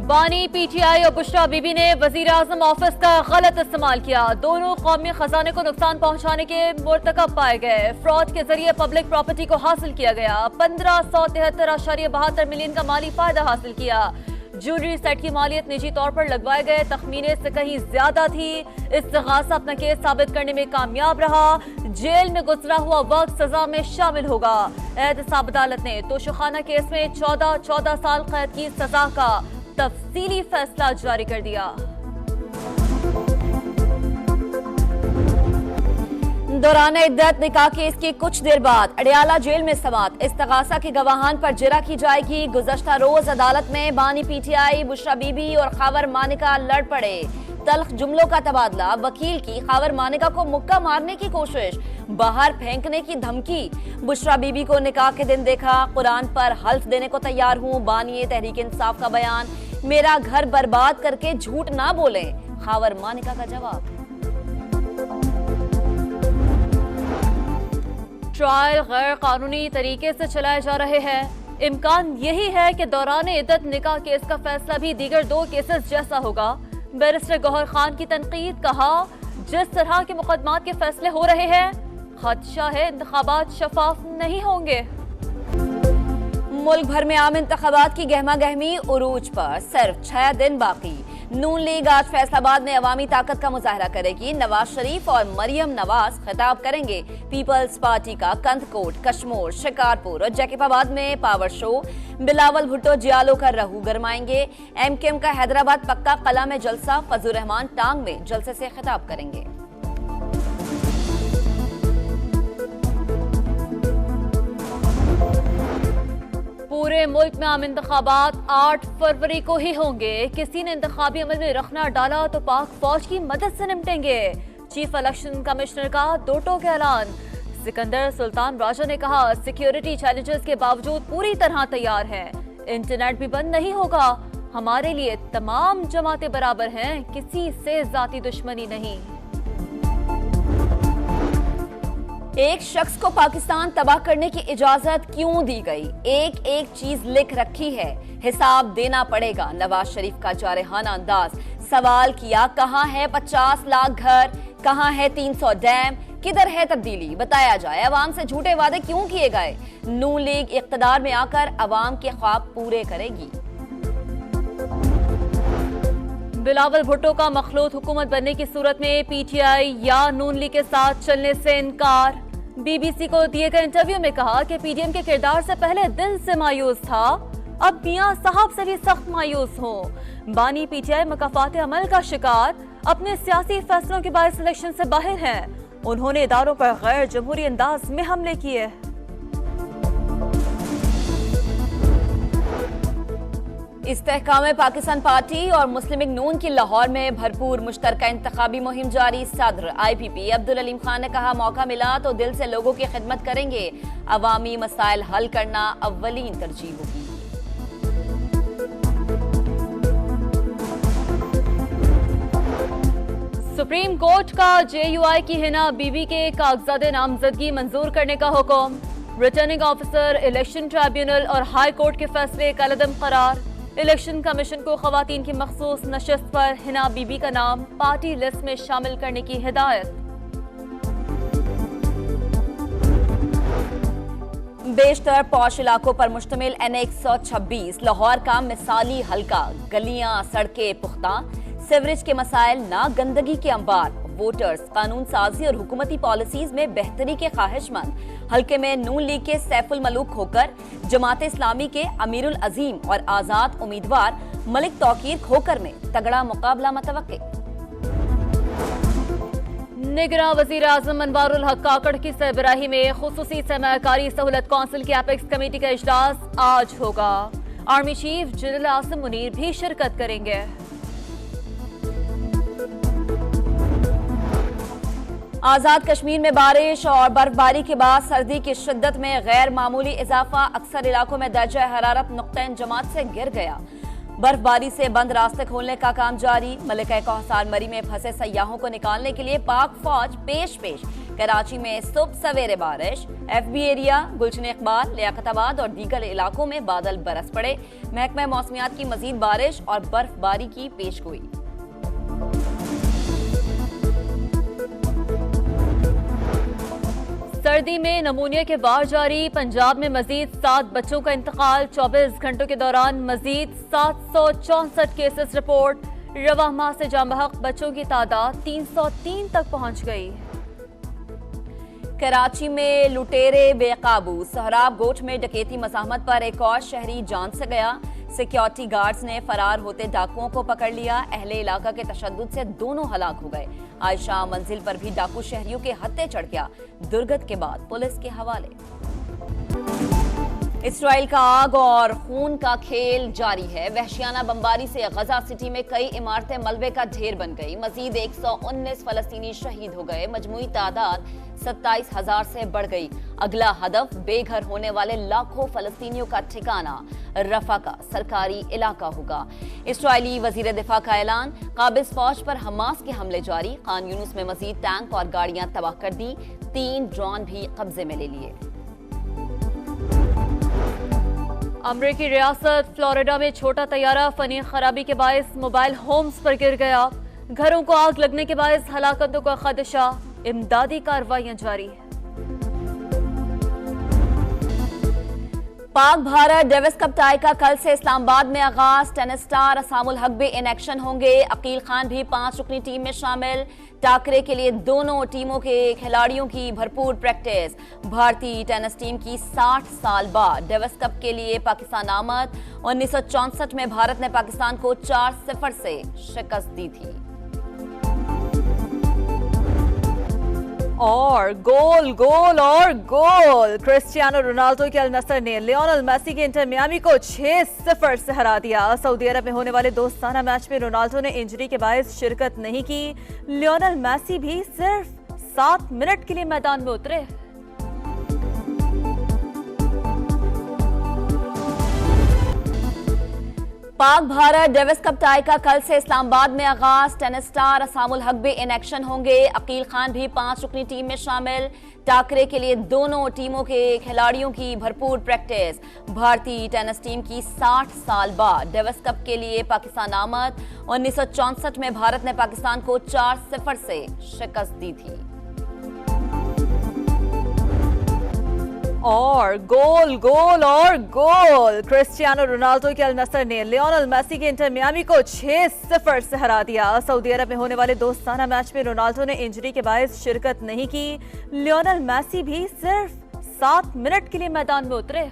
बानी पीटीआई और बुशरा बीबी ने वजीर आजम ऑफिस का गलत इस्तेमाल किया। दोनों कौमी खजाने को नुकसान पहुंचाने के मुर्तकब पाए गए। फ्रॉड के जरिए पब्लिक प्रॉपर्टी को हासिल किया गया। 1573.72 मिलियन का माली फायदा हासिल किया। ज्वेलरी सेट की मालियत निजी तौर पर लगवाए गए तखमीने से कहीं ज्यादा थी। इस्तिगासा अपना केस साबित करने में कामयाब रहा। जेल में गुजरा हुआ वक्त सजा में शामिल होगा। एहतसाब अदालत ने तोशाखाना केस में 14 साल कैद की सजा का तफसीली फैसला जारी कर दिया। दौरान इद्दत निकाह केस के कुछ देर बाद अडियाला जेल में समाअत। इस्तिगासा के गवाहान पर जिरा की जाएगी। गुज़श्ता रोज अदालत में बानी पीटीआई, बुशरा बीबी और खावर मानिका लड़ पड़े। तल्ख जुमलों का तबादला। वकील की खावर मानिका को मुक्का मारने की कोशिश, बाहर फेंकने की धमकी। बुशरा बीबी को निकाह के दिन देखा, कुरान पर हल्फ देने को तैयार हूँ। बानी तहरीक इंसाफ का बयान, मेरा घर बर्बाद करके झूठ ना बोले। खावर मानिका का जवाब। ट्रायल गैर कानूनी तरीके से चलाए जा रहे हैं। इम्कान यही है कि दौरान इद्दत निकाह केस का फैसला भी दीगर 2 केसेस जैसा होगा। बैरिस्टर गौहर खान की तनकीद, कहा जिस तरह के मुकदमात के फैसले हो रहे हैं खदशा है इंतखाबात शफाफ नहीं होंगे। मुल्क भर में आम इंतखाबात की गहमा गहमी उरूज पर, सिर्फ 6 दिन बाकी। नून लीग आज फैसलाबाद में अवामी ताकत का मुजाहरा करेगी। नवाज शरीफ और मरियम नवाज खिताब करेंगे। पीपल्स पार्टी का कंदकोट, कश्मोर, शिकारपुर और जैकबाबाद में पावर शो। बिलावल भुट्टो जियालो का रहू गरमाएंगे। एमकेएम का हैदराबाद पक्का कला में जलसा। फजलुर रहमान टांग में जलसे से खिताब करेंगे। पूरे मुल्क में आम इंतखाबात 8 फरवरी को ही होंगे। किसी ने इंतखाबी अमल में रखना डाला तो पाक फौज की मदद से निपटेंगे। चीफ इलेक्शन कमिश्नर का 2 टोक ऐलान। सिकंदर सुल्तान राजा ने कहा सिक्योरिटी चैलेंजेस के बावजूद पूरी तरह तैयार हैं। इंटरनेट भी बंद नहीं होगा। हमारे लिए तमाम जमातें बराबर हैं, किसी से जाती दुश्मनी नहीं। एक शख्स को पाकिस्तान तबाह करने की इजाजत क्यों दी गई? एक चीज लिख रखी है, हिसाब देना पड़ेगा। नवाज शरीफ का जारहाना अंदाज। सवाल किया कहां है 50 लाख घर, कहां है 300 डैम, किधर है तब्दीली? बताया जाए अवाम से झूठे वादे क्यों किए गए? नून लीग इख्तिदार में आकर अवाम के ख्वाब पूरे करेगी। बिलावल भुट्टो का मखलूत हुकूमत बनने की सूरत में पीटीआई या नून लीग के साथ चलने से इनकार। बीबीसी को दिए गए इंटरव्यू में कहा कि पीडीएम के किरदार से पहले दिल से मायूस था, अब मियां साहब से भी सख्त मायूस हो। बानी पीटीआई मकाफात अमल का शिकार, अपने सियासी फैसलों के बायस इलेक्शन से बाहर हैं। उन्होंने इदारों पर गैर जमहूरी अंदाज में हमले किए। इस्तेहकाम पाकिस्तान पार्टी और मुस्लिम लीग नून की लाहौर में भरपूर मुश्तरका इंतखाबी मुहिम जारी। सदर IPP अब्दुल अलीम खान ने कहा मौका मिला तो दिल से लोगों की खिदमत करेंगे। अवामी मसाइल हल करना अव्वलीन तरजीह होगी। सुप्रीम कोर्ट का JUI की हिना बीबी के कागजात नामजदगी मंजूर करने का हुक्म। रिटर्निंग ऑफिसर, इलेक्शन ट्राइब्यूनल और हाई कोर्ट के फैसले कलअदम करार। इलेक्शन कमीशन को खवातीन की मखसूस नशस्त पर हिना बीबी का नाम पार्टी लिस्ट में शामिल करने की हिदायत। बेशतर पौश इलाकों पर मुश्तमिल NA-126 लाहौर का मिसाली हल्का। गलियां, सड़कें पुख्ता, सीवरेज के मसाइल ना, गंदगी के अंबार। वोटर्स कानून साजी और हुकूमती पॉलिसीज में बेहतरी के ख्वाहिशमंद। हल्के में नून लीग के सैफुल मलूक खोकर, जमात इस्लामी के अमीरुल अजीम और आजाद उम्मीदवार मलिक तौकीर खोकर में तगड़ा मुकाबला मुतवक्के। निगरां वजीर आजम अनवारुल हक काकड़ की सरबराही में खुसूसी सरमायाकारी सहूलत कौंसिल की एपेक्स कमेटी का इजलास आज होगा। Army chief general Asim Munir भी शिरकत करेंगे। आजाद कश्मीर में बारिश और बर्फबारी के बाद सर्दी की शिद्दत में गैर मामूली इजाफा। अक्सर इलाकों में दर्जा हरारत नुक्ते जमात से गिर गया। बर्फबारी से बंद रास्ते खोलने का काम जारी। मलिका कौसार मरी में फंसे सयाहों को निकालने के लिए पाक फौज पेश। कराची में सुबह सवेरे बारिश, FB एरिया, गुलशन इकबाल, लियाकताबाद और दीगर इलाकों में बादल बरस पड़े। महकमा मौसमियात की मजीद बारिश और बर्फबारी की पेशगोई। सर्दी में नमूनिया के बाहर जारी, पंजाब में मजीद 7 बच्चों का इंतकाल। 24 घंटों के दौरान मजीद 764 केसेस रिपोर्ट। रवाह माह से जामबहक बच्चों की तादाद 303 तक पहुंच गई। कराची में लुटेरे बेकाबू, सोहराब गोठ में डकैती मज़ाहमत पर एक और शहरी जान से गया। सिक्योरिटी गार्ड्स ने फरार होते डाकुओं को पकड़ लिया। अहले इलाका के तशद्दुद से दोनों हलाक हो गए। आयशा मंजिल पर भी डाकू शहरियों के हत्थे चढ़ गया। दुर्गत के बाद पुलिस के हवाले। इसराइल का आग और खून का खेल जारी है। वहशियाना बमबारी से गजा सिटी में कई इमारतें मलबे का ढेर बन गई। मजीद 119 फलस्तीनी शहीद हो गए। मजमूई तादाद 27,000 से बढ़ गई। अगला हदफ बेघर होने वाले लाखों फलस्तीनियों का ठिकाना रफा का सरकारी इलाका होगा। इसराइली वजीर दिफा का ऐलान। काबिज फौज पर हमास के हमले जारी। खान यूनुस में मजीद टैंक और गाड़ियां तबाह कर दी। 3 ड्रोन भी कब्जे में ले लिए। अमरीकी रियासत फ्लोरिडा में छोटा तैयारा फनी खराबी के बायस मोबाइल होम्स पर गिर गया। घरों को आग लगने के बायस हलाकतों का खदशा। इमदादी कार्रवाइयां जारी। Pak Bharat Davis cup tie का कल से इस्लामाबाद में आगाज। टेनिस स्टार असामुल हक भी इन एक्शन होंगे। अकील खान भी 5 रुकनी टीम में शामिल। टाकरे के लिए दोनों टीमों के खिलाड़ियों की भरपूर प्रैक्टिस। भारतीय टेनिस टीम की 60 साल बाद डेविस कप के लिए पाकिस्तान आमद। 1964 में भारत ने पाकिस्तान को 4-0 से शिकस्त दी थी। और गोल गोल और गोल, क्रिस्टियानो रोनाल्डो के अल नसर ने लियोनेल मेसी के इंटर मियामी को 6-0 से हरा दिया। सऊदी अरब में होने वाले दोस्ताना मैच में रोनाल्डो ने इंजरी के बायस शिरकत नहीं की। लियोनेल मेसी भी सिर्फ 7 मिनट के लिए मैदान में उतरे। Pak Bharat Davis cup tie का कल से इस्लामाबाद में आगाज। टेनिस स्टार असामुल हक भी इन एक्शन होंगे। अकील खान भी 5 रुकनी टीम में शामिल। टाकरे के लिए दोनों टीमों के खिलाड़ियों की भरपूर प्रैक्टिस। भारतीय टेनिस टीम की 60 साल बाद डेविस कप के लिए पाकिस्तान आमद। 1964 में भारत ने पाकिस्तान को 4-0 से शिकस्त दी थी। और गोल गोल और गोल, क्रिस्टियानो रोनाल्डो के अल नसर ने लियोनेल मेसी के इंटर मियामी को 6-0 से हरा दिया। सऊदी अरब में होने वाले दोस्ताना मैच में रोनाल्डो ने इंजरी के बायस शिरकत नहीं की। लियोनेल मेसी भी सिर्फ 7 मिनट के लिए मैदान में उतरे।